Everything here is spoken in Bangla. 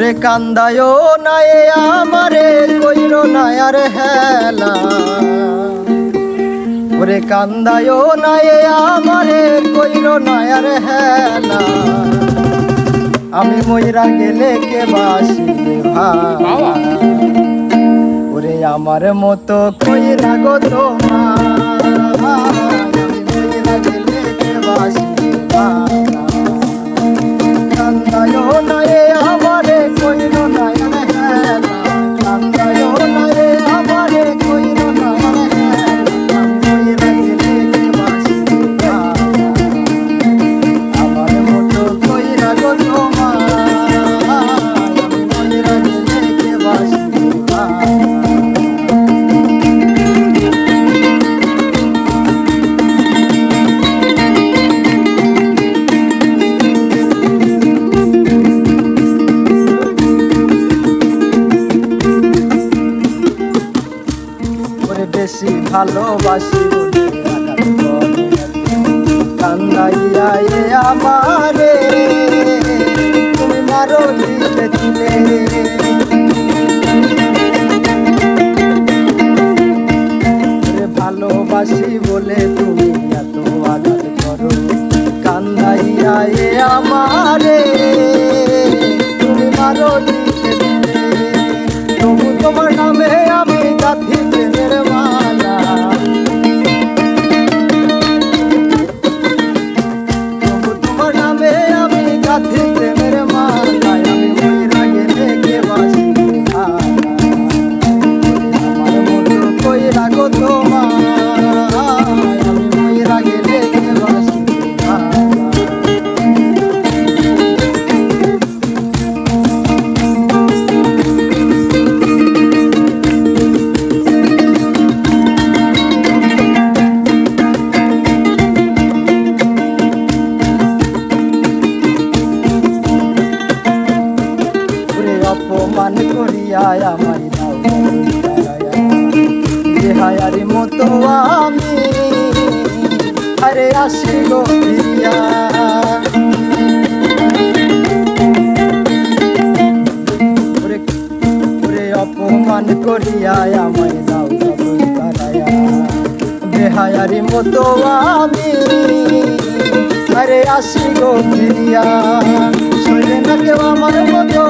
ওরে কান্দায়ও নাই আমারে কইরো না আর হেলা, ওরে কান্দায়ও নাই আমারে কইরো না আর হেলা, আমি মইরা গেলে কে বাসিবে ভালা, ওরে আমার মতো কইরা গো তোমার, আমি মইরা গেলে কে বাসিবে ভালা, কান্দায়ও নাই আমারে কইরো না আর হেলা, কান্দায়ও নাই আমারে কইরো না আর হেলা, আমি মইরা গেলে কে বাসিবে ভালা, আমার মতো কইরা গো তোমার, আমি মইরা গেলে কে বাসিবে ভালা। বেশি ভালোবাসি কান্দাইয়া আমারে তুমি মারো দিলে দিলে, ভালোবাসি বলে তুমি এত আঘাত করো, কান্দাইয়া আমারে তুমি মারো দিলে দিলে, তবু তোমার নামে আমি গাঁথি প্রেমের মালা, তবু তোমার নামে আমি গাঁথি প্রেমের মালা, আমি মইরা গেলে কে বাসিবে ভালা, আমার মতো কইরা গো তোমার, আমি মইরা গেলে কে বাসিবে ভালা। অপমান করিয়া আমায় দাও বেহায়ারি মতো আমি আরে আসি গো ফিরিয়া, অপমান করিয়া আমায় দাও তারায়া, বেহায়ারি মতো আমি আরে আসি গো ফিরিয়া, শৈলে না কেউ আমার মতো